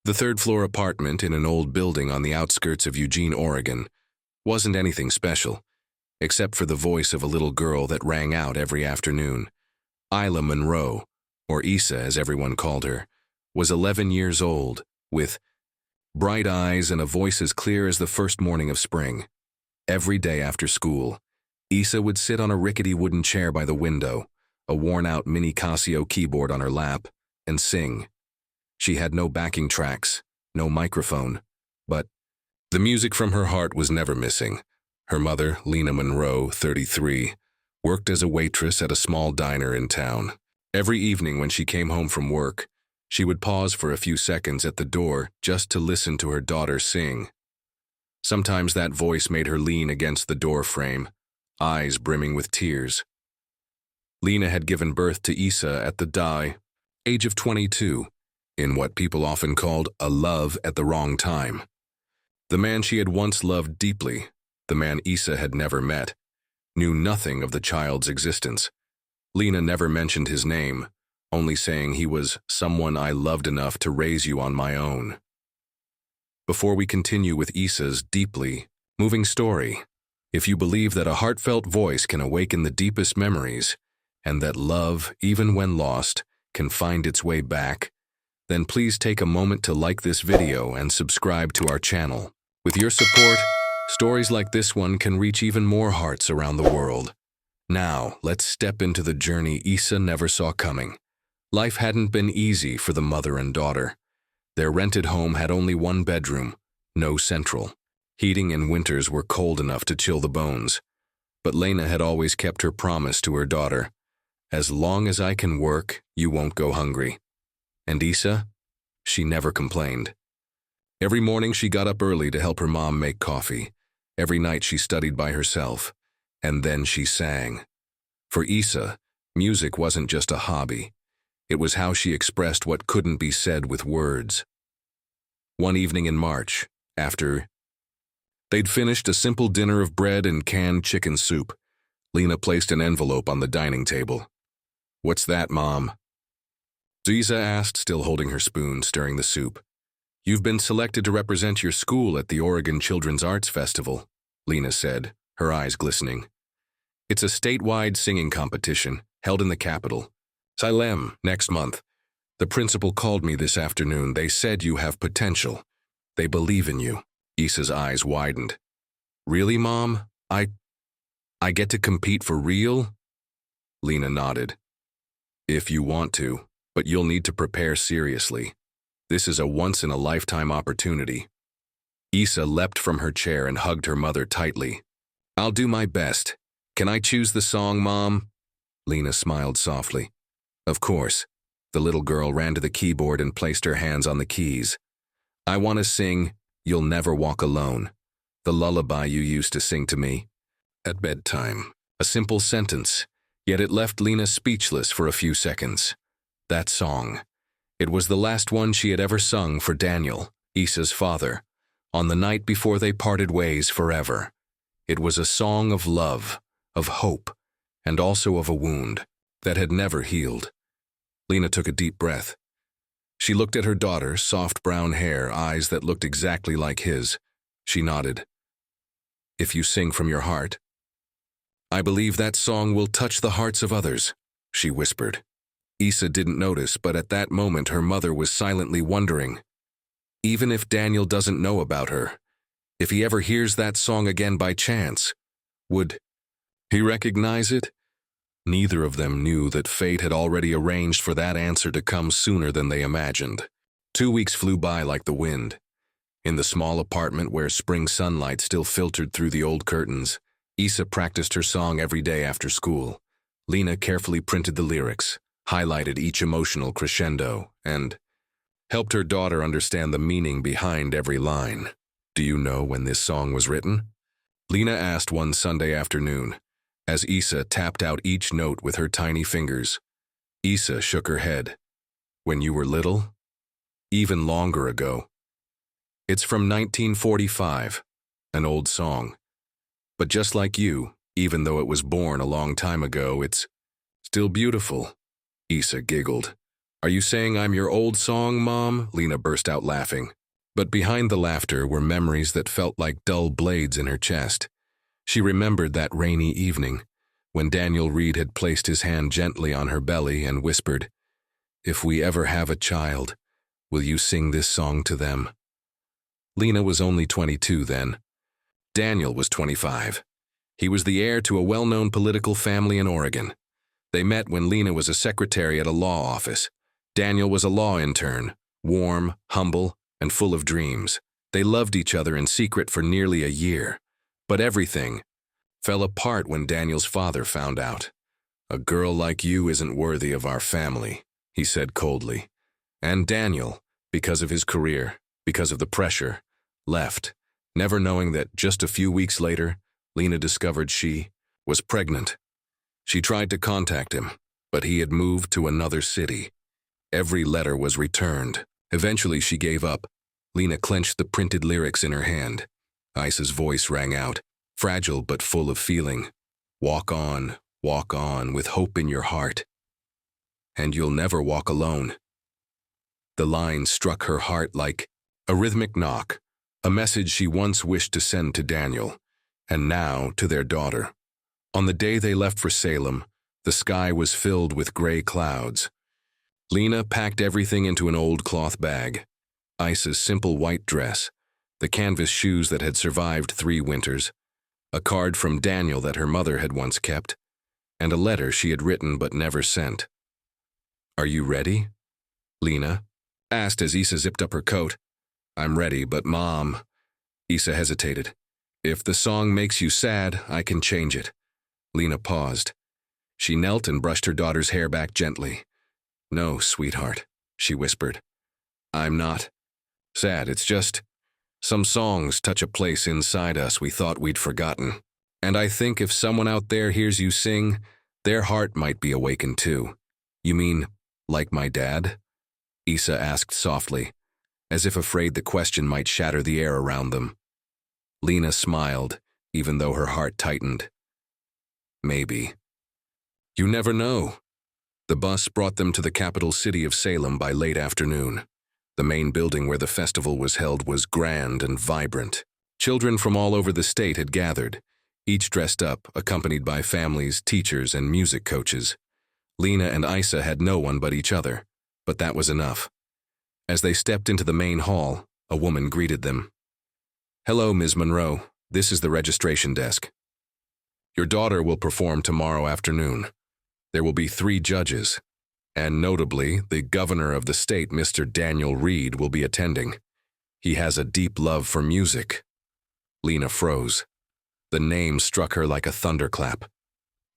The third-floor apartment in an old building on the outskirts of Eugene, Oregon, wasn't anything special, except for the voice of a little girl that rang out every afternoon. Isa Monroe, or Isa as everyone called her, was 11 years old, with bright eyes and a voice as clear as the first morning of spring. Every day after school, Isa would sit on a rickety wooden chair by the window, a worn-out mini Casio keyboard on her lap, and sing. She had no backing tracks, no microphone, but the music from her heart was never missing. Her mother, Lena Monroe, 33, worked as a waitress at a small diner in town. Every evening when she came home from work, she would pause for a few seconds at the door just to listen to her daughter sing. Sometimes that voice made her lean against the door frame, eyes brimming with tears. Lena had given birth to Isa at the age of 22, in what people often called a love at the wrong time. The man she had once loved deeply, the man Isa had never met, knew nothing of the child's existence. Lena never mentioned his name, only saying he was someone I loved enough to raise you on my own. Before we continue with Isa's deeply moving story, if you believe that a heartfelt voice can awaken the deepest memories, and that love, even when lost, can find its way back, then please take a moment to like this video and subscribe to our channel. With your support, stories like this one can reach even more hearts around the world. Now, let's step into the journey Isa never saw coming. Life hadn't been easy for the mother and daughter. Their rented home had only one bedroom, no central. Heating in winters were cold enough to chill the bones. But Lena had always kept her promise to her daughter. As long as I can work, you won't go hungry. And Isa? She never complained. Every morning she got up early to help her mom make coffee. Every night she studied by herself. And then she sang. For Isa, music wasn't just a hobby. It was how she expressed what couldn't be said with words. One evening in March, after they'd finished a simple dinner of bread and canned chicken soup, Lena placed an envelope on the dining table. "What's that, Mom?" Isa asked, still holding her spoon, stirring the soup. "You've been selected to represent your school at the Oregon Children's Arts Festival," Lena said, her eyes glistening. "It's a statewide singing competition, held in the capital, Salem, next month. The principal called me this afternoon. They said you have potential. They believe in you." Isa's eyes widened. "Really, Mom? I get to compete for real?" Lena nodded. "If you want to, but you'll need to prepare seriously. This is a once-in-a-lifetime opportunity." Isa leapt from her chair and hugged her mother tightly. "I'll do my best. Can I choose the song, Mom?" Lena smiled softly. "Of course." The little girl ran to the keyboard and placed her hands on the keys. "I want to sing 'You'll Never Walk Alone,' the lullaby you used to sing to me at bedtime." A simple sentence, yet it left Lena speechless for a few seconds. That song. It was the last one she had ever sung for Daniel, Isa's father, on the night before they parted ways forever. It was a song of love, of hope, and also of a wound that had never healed. Lena took a deep breath. She looked at her daughter, soft brown hair, eyes that looked exactly like his. She nodded. "If you sing from your heart, I believe that song will touch the hearts of others," she whispered. Isa didn't notice, but at that moment her mother was silently wondering. Even if Daniel doesn't know about her, if he ever hears that song again by chance, would he recognize it? Neither of them knew that fate had already arranged for that answer to come sooner than they imagined. 2 weeks flew by like the wind. In the small apartment where spring sunlight still filtered through the old curtains, Isa practiced her song every day after school. Lena carefully printed the lyrics, highlighted each emotional crescendo, and helped her daughter understand the meaning behind every line. "Do you know when this song was written?" Lena asked one Sunday afternoon, as Isa tapped out each note with her tiny fingers. Isa shook her head. "When you were little? Even longer ago." "It's from 1945, an old song. But just like you, even though it was born a long time ago, it's still beautiful." Isa giggled. Are you saying I'm your old song, Mom? Lena burst out laughing. But behind the laughter were memories that felt like dull blades in her chest. She remembered that rainy evening, when Daniel Reed had placed his hand gently on her belly and whispered, "If we ever have a child, will you sing this song to them?" Lena was only 22 then. Daniel was 25. He was the heir to a well-known political family in Oregon. They met when Lena was a secretary at a law office. Daniel was a law intern, warm, humble, and full of dreams. They loved each other in secret for nearly a year. But everything fell apart when Daniel's father found out. "A girl like you isn't worthy of our family," he said coldly. And Daniel, because of his career, because of the pressure, left, never knowing that just a few weeks later, Lena discovered she was pregnant. She tried to contact him, but he had moved to another city. Every letter was returned. Eventually she gave up. Lena clenched the printed lyrics in her hand. Isa's voice rang out, fragile but full of feeling. Walk on, with hope in your heart. And you'll never walk alone." The line struck her heart like a rhythmic knock, a message she once wished to send to Daniel, and now to their daughter. On the day they left for Salem, the sky was filled with gray clouds. Lena packed everything into an old cloth bag. Isa's simple white dress, the canvas shoes that had survived 3 winters, a card from Daniel that her mother had once kept, and a letter she had written but never sent. "Are you ready?" Lena asked as Isa zipped up her coat. "I'm ready, but Mom..." Isa hesitated. "If the song makes you sad, I can change it." Lena paused. She knelt and brushed her daughter's hair back gently. "No, sweetheart," she whispered. "I'm not sad, it's just some songs touch a place inside us we thought we'd forgotten. And I think if someone out there hears you sing, their heart might be awakened too." "You mean, like my dad?" Isa asked softly, as if afraid the question might shatter the air around them. Lena smiled, even though her heart tightened. "Maybe. You never know." The bus brought them to the capital city of Salem by late afternoon. The main building where the festival was held was grand and vibrant. Children from all over the state had gathered, each dressed up, accompanied by families, teachers, and music coaches. Lena and Isa had no one but each other, but that was enough. As they stepped into the main hall, a woman greeted them. "Hello, Ms. Monroe. This is the registration desk. Your daughter will perform tomorrow afternoon. There will be 3 judges. And notably, the governor of the state, Mr. Daniel Reed, will be attending. He has a deep love for music." Lena froze. The name struck her like a thunderclap.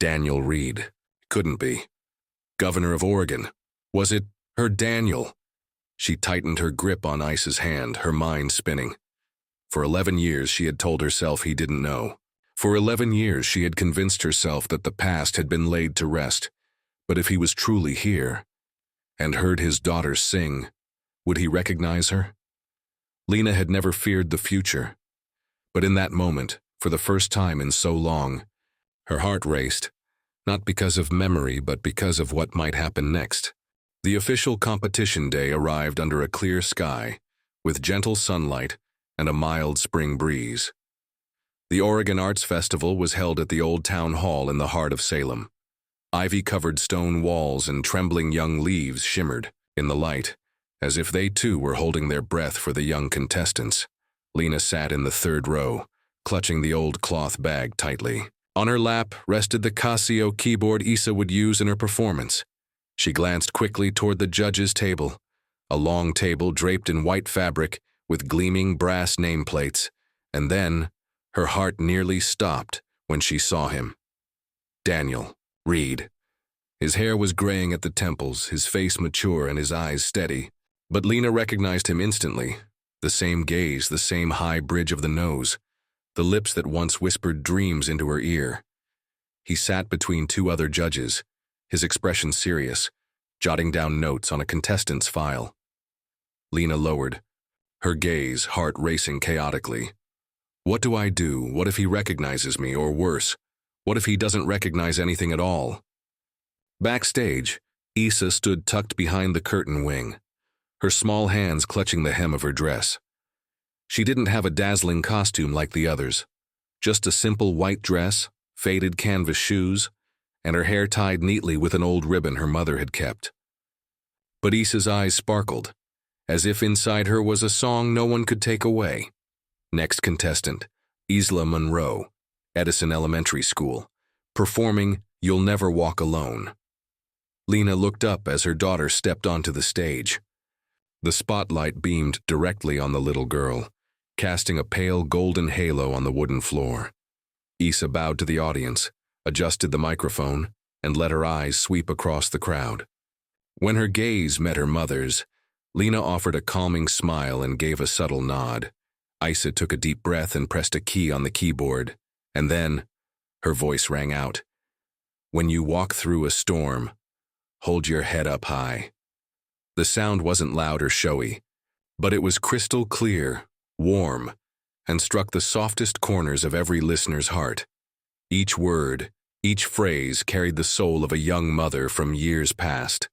Daniel Reed. Couldn't be. Governor of Oregon. Was it her Daniel? She tightened her grip on Isa's hand, her mind spinning. For 11 years she had told herself he didn't know. For 11 years she had convinced herself that the past had been laid to rest. But if he was truly here, and heard his daughter sing, would he recognize her? Lena had never feared the future. But in that moment, for the first time in so long, her heart raced, not because of memory but because of what might happen next. The official competition day arrived under a clear sky, with gentle sunlight and a mild spring breeze. The Oregon Arts Festival was held at the old town hall in the heart of Salem. Ivy-covered stone walls and trembling young leaves shimmered in the light, as if they too were holding their breath for the young contestants. Lena sat in the 3rd row, clutching the old cloth bag tightly. On her lap rested the Casio keyboard Isa would use in her performance. She glanced quickly toward the judges' table, a long table draped in white fabric with gleaming brass nameplates, and then her heart nearly stopped when she saw him. Daniel Reed. His hair was graying at the temples, his face mature and his eyes steady. But Lena recognized him instantly. The same gaze, the same high bridge of the nose, the lips that once whispered dreams into her ear. He sat between 2 other judges, his expression serious, jotting down notes on a contestant's file. Lena lowered, her gaze, heart racing chaotically. What do I do? What if he recognizes me, or worse, what if he doesn't recognize anything at all? Backstage, Isa stood tucked behind the curtain wing, her small hands clutching the hem of her dress. She didn't have a dazzling costume like the others, just a simple white dress, faded canvas shoes, and her hair tied neatly with an old ribbon her mother had kept. But Isa's eyes sparkled, as if inside her was a song no one could take away. Next contestant, Isa Monroe, Edison Elementary School, performing "You'll Never Walk Alone." Lena looked up as her daughter stepped onto the stage. The spotlight beamed directly on the little girl, casting a pale golden halo on the wooden floor. Isa bowed to the audience, adjusted the microphone, and let her eyes sweep across the crowd. When her gaze met her mother's, Lena offered a calming smile and gave a subtle nod. Isa took a deep breath and pressed a key on the keyboard, and then her voice rang out. "When you walk through a storm, hold your head up high." The sound wasn't loud or showy, but it was crystal clear, warm, and struck the softest corners of every listener's heart. Each word, each phrase carried the soul of a young mother from years past.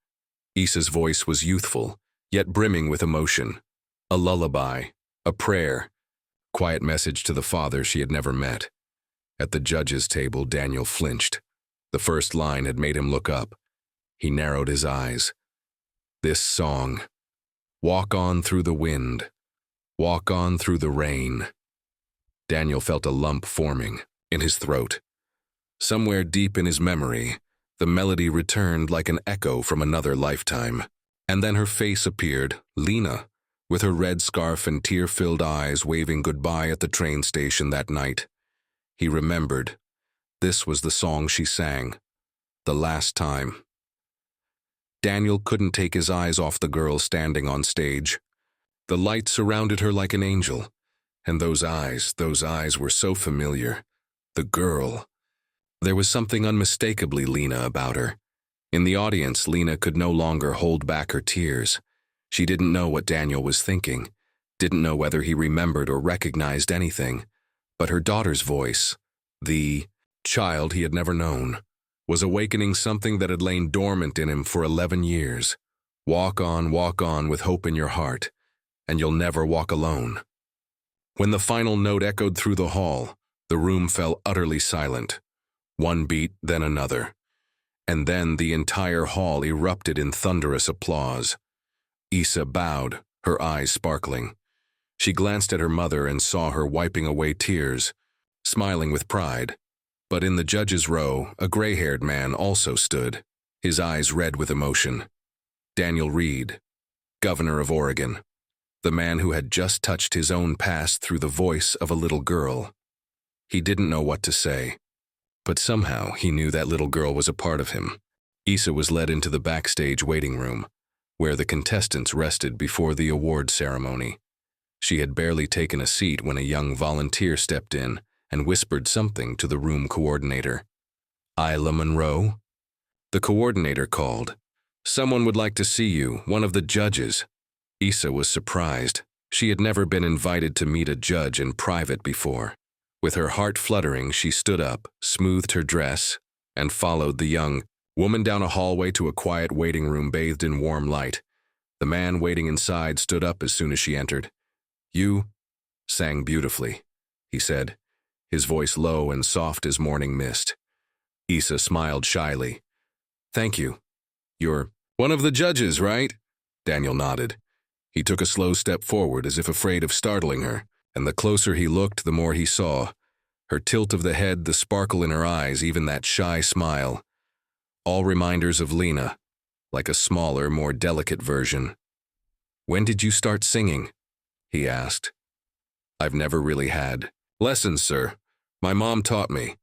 Isa's voice was youthful, yet brimming with emotion. A lullaby, a prayer, quiet message to the father she had never met. At the judges' table, Daniel flinched. The first line had made him look up. He narrowed his eyes. This song, "Walk on through the wind, walk on through the rain." Daniel felt a lump forming in his throat. Somewhere deep in his memory, the melody returned like an echo from another lifetime. And then her face appeared, Lena, with her red scarf and tear-filled eyes waving goodbye at the train station that night. He remembered. This was the song she sang, the last time. Daniel couldn't take his eyes off the girl standing on stage. The light surrounded her like an angel, and those eyes were so familiar. The girl. There was something unmistakably Lena about her. In the audience, Lena could no longer hold back her tears. She didn't know what Daniel was thinking, didn't know whether he remembered or recognized anything. But her daughter's voice, the child he had never known, was awakening something that had lain dormant in him for 11 years. Walk on with hope in your heart, and you'll never walk alone. When the final note echoed through the hall, the room fell utterly silent. One beat, then another. And then the entire hall erupted in thunderous applause. Isa bowed, her eyes sparkling. She glanced at her mother and saw her wiping away tears, smiling with pride. But in the judges' row, a gray-haired man also stood, his eyes red with emotion. Daniel Reed, Governor of Oregon, the man who had just touched his own past through the voice of a little girl. He didn't know what to say, but somehow he knew that little girl was a part of him. Isa was led into the backstage waiting room, where the contestants rested before the award ceremony. She had barely taken a seat when a young volunteer stepped in and whispered something to the room coordinator. "Isa Monroe?" The coordinator called. "Someone would like to see you, one of the judges." Isa was surprised. She had never been invited to meet a judge in private before. With her heart fluttering, she stood up, smoothed her dress, and followed the young woman down a hallway to a quiet waiting room bathed in warm light. The man waiting inside stood up as soon as she entered. "You sang beautifully," he said, his voice low and soft as morning mist. Isa smiled shyly. "Thank you. You're one of the judges, right?" Daniel nodded. He took a slow step forward as if afraid of startling her, and the closer he looked, the more he saw. Her tilt of the head, the sparkle in her eyes, even that shy smile. All reminders of Lena, like a smaller, more delicate version. "When did you start singing?" he asked. "I've never really had lessons, sir. My mom taught me.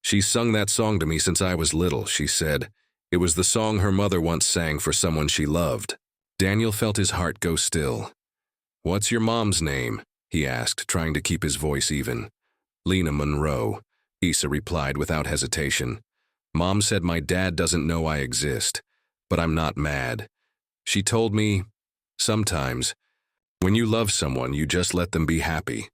She sung that song to me since I was little," she said. It was the song her mother once sang for someone she loved. Daniel felt his heart go still. "What's your mom's name?" he asked, trying to keep his voice even. "Lena Monroe," Isa replied without hesitation. "Mom said my dad doesn't know I exist, but I'm not mad. She told me, sometimes, when you love someone, you just let them be happy,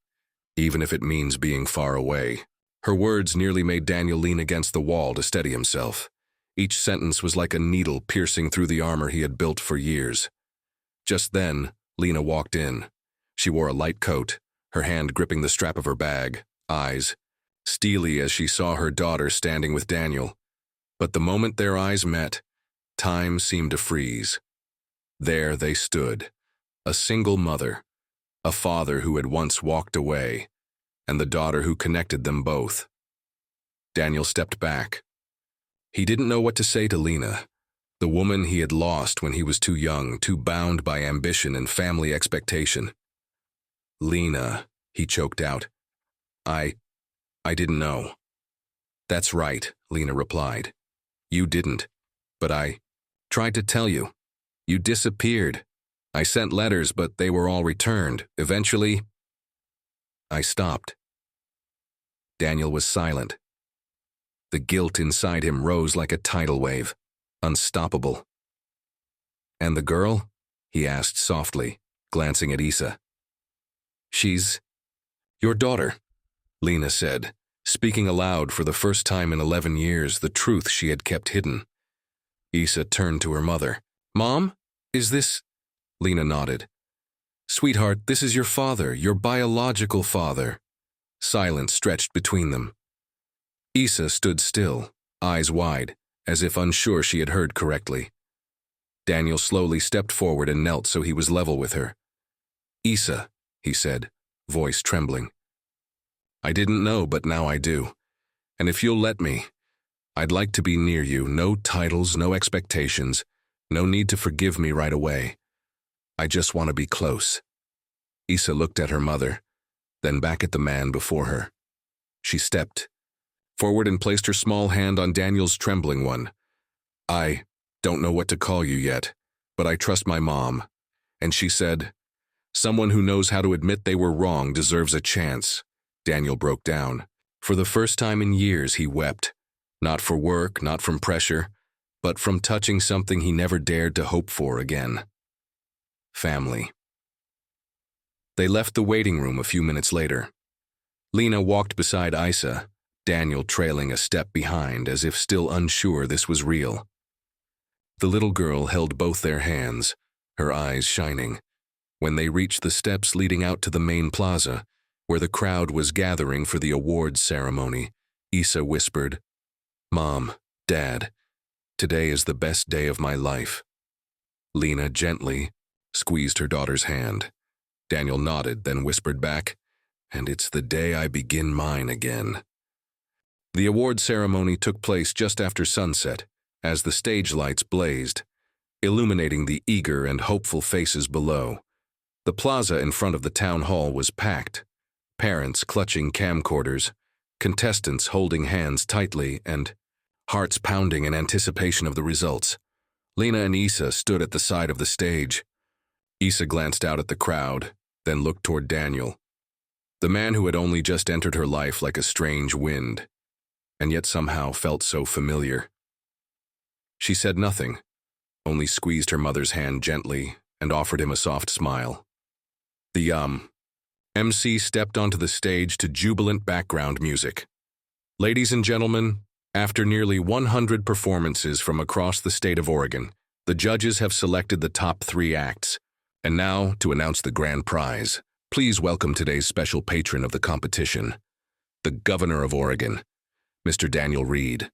even if it means being far away." Her words nearly made Daniel lean against the wall to steady himself. Each sentence was like a needle piercing through the armor he had built for years. Just then, Lena walked in. She wore a light coat, her hand gripping the strap of her bag, eyes steely as she saw her daughter standing with Daniel. But the moment their eyes met, time seemed to freeze. There they stood, a single mother, a father who had once walked away, and the daughter who connected them both. Daniel stepped back. He didn't know what to say to Lena, the woman he had lost when he was too young, too bound by ambition and family expectation. "Lena," he choked out. I didn't know." "That's right," Lena replied. "You didn't. But I tried to tell you. You disappeared. I sent letters, but they were all returned. Eventually, I stopped." Daniel was silent. The guilt inside him rose like a tidal wave, unstoppable. "And the girl?" he asked softly, glancing at Isa. "She's your daughter," Lena said, speaking aloud for the first time in 11 years, the truth she had kept hidden. Isa turned to her mother. "Mom, is this—" Lena nodded. "Sweetheart, this is your father, your biological father." Silence stretched between them. Isa stood still, eyes wide, as if unsure she had heard correctly. Daniel slowly stepped forward and knelt so he was level with her. "Isa," he said, voice trembling. "I didn't know, but now I do. And if you'll let me, I'd like to be near you. No titles, no expectations, no need to forgive me right away. I just want to be close." Isa looked at her mother, then back at the man before her. She stepped forward and placed her small hand on Daniel's trembling one. "I don't know what to call you yet, but I trust my mom." And she said, "Someone who knows how to admit they were wrong deserves a chance." Daniel broke down. For the first time in years, he wept. Not for work, not from pressure, but from touching something he never dared to hope for again. Family. They left the waiting room a few minutes later. Lena walked beside Isa, Daniel trailing a step behind as if still unsure this was real. The little girl held both their hands, her eyes shining. When they reached the steps leading out to the main plaza, where the crowd was gathering for the awards ceremony, Isa whispered, "Mom, Dad, today is the best day of my life." Lena gently squeezed her daughter's hand. Daniel nodded, then whispered back, "And it's the day I begin mine again." The award ceremony took place just after sunset, as the stage lights blazed, illuminating the eager and hopeful faces below. The plaza in front of the town hall was packed, parents clutching camcorders, contestants holding hands tightly, and hearts pounding in anticipation of the results. Lena and Isa stood at the side of the stage. Isa glanced out at the crowd, then looked toward Daniel, the man who had only just entered her life like a strange wind, and yet somehow felt so familiar. She said nothing, only squeezed her mother's hand gently and offered him a soft smile. The MC stepped onto the stage to jubilant background music. "Ladies and gentlemen, after nearly 100 performances from across the state of Oregon, the judges have selected the top 3 acts. And now, to announce the grand prize, please welcome today's special patron of the competition, the Governor of Oregon, Mr. Daniel Reed."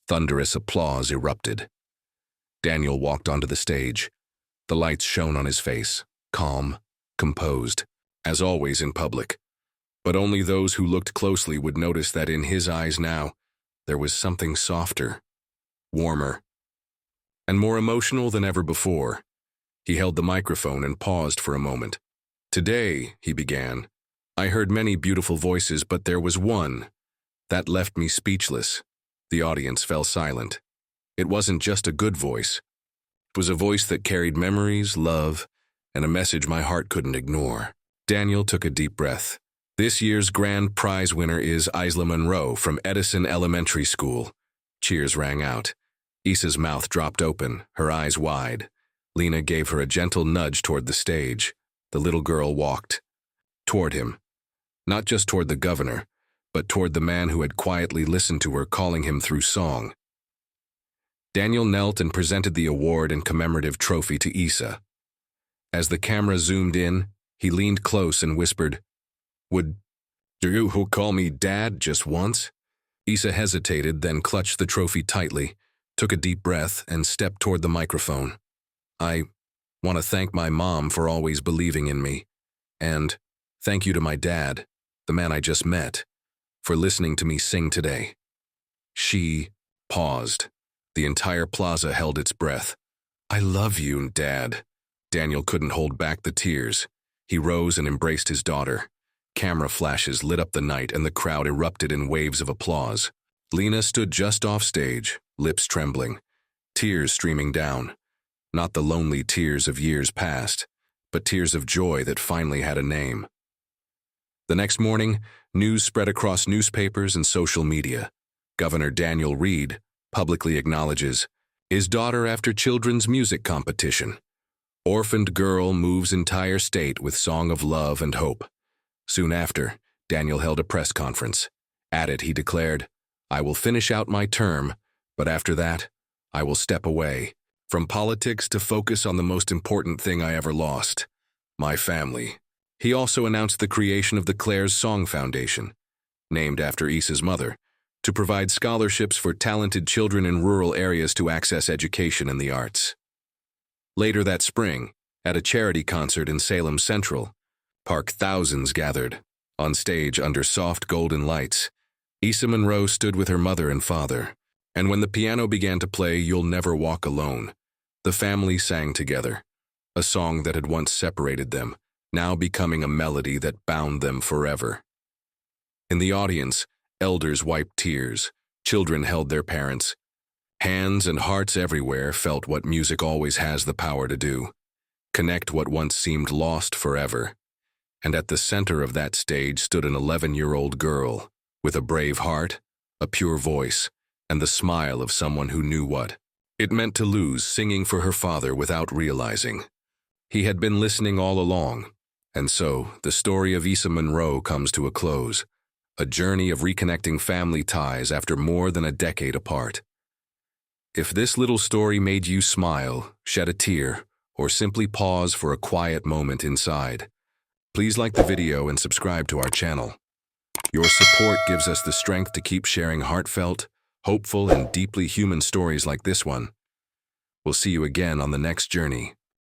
Thunderous applause erupted. Daniel walked onto the stage. The lights shone on his face, calm, composed, as always in public. But only those who looked closely would notice that in his eyes now, there was something softer, warmer, and more emotional than ever before. He held the microphone and paused for a moment. "Today," he began, "I heard many beautiful voices, but there was one that left me speechless." The audience fell silent. It wasn't just a good voice. It was a voice that carried memories, love, and a message my heart couldn't ignore. Daniel took a deep breath. "This year's grand prize winner is Isa Monroe from Edison Elementary School." Cheers rang out. Isa's mouth dropped open, her eyes wide. Lena gave her a gentle nudge toward the stage. The little girl walked toward him, not just toward the governor, but toward the man who had quietly listened to her calling him through song. Daniel knelt and presented the award and commemorative trophy to Isa. As the camera zoomed in, he leaned close and whispered, "Would you who call me Dad just once?" Isa hesitated, then clutched the trophy tightly, took a deep breath, and stepped toward the microphone. "I want to thank my mom for always believing in me. And thank you to my dad, the man I just met, for listening to me sing today." She paused. The entire plaza held its breath. "I love you, Dad." Daniel couldn't hold back the tears. He rose and embraced his daughter. Camera flashes lit up the night and the crowd erupted in waves of applause. Lena stood just off stage, lips trembling, tears streaming down. Not the lonely tears of years past, but tears of joy that finally had a name. The next morning, news spread across newspapers and social media. Governor Daniel Reed publicly acknowledges his daughter after children's music competition. Orphaned girl moves entire state with song of love and hope. Soon after, Daniel held a press conference. At it, he declared, "I will finish out my term, but after that, I will step away from politics to focus on the most important thing I ever lost, my family." He also announced the creation of the Claire's Song Foundation, named after Isa's mother, to provide scholarships for talented children in rural areas to access education and the arts. Later that spring, at a charity concert in Salem Central Park, thousands gathered. On stage, under soft golden lights, Isa Monroe stood with her mother and father, and when the piano began to play "You'll Never Walk Alone," the family sang together, a song that had once separated them, now becoming a melody that bound them forever. In the audience, elders wiped tears, children held their parents. Hands and hearts everywhere felt what music always has the power to do: connect what once seemed lost forever. And at the center of that stage stood an 11-year-old girl, with a brave heart, a pure voice, and the smile of someone who knew what it meant to lose, singing for her father without realizing. He had been listening all along, and so the story of Isa Monroe comes to a close, a journey of reconnecting family ties after more than a decade apart. If this little story made you smile, shed a tear, or simply pause for a quiet moment inside, please like the video and subscribe to our channel. Your support gives us the strength to keep sharing heartfelt, hopeful, and deeply human stories like this one. We'll see you again on the next journey.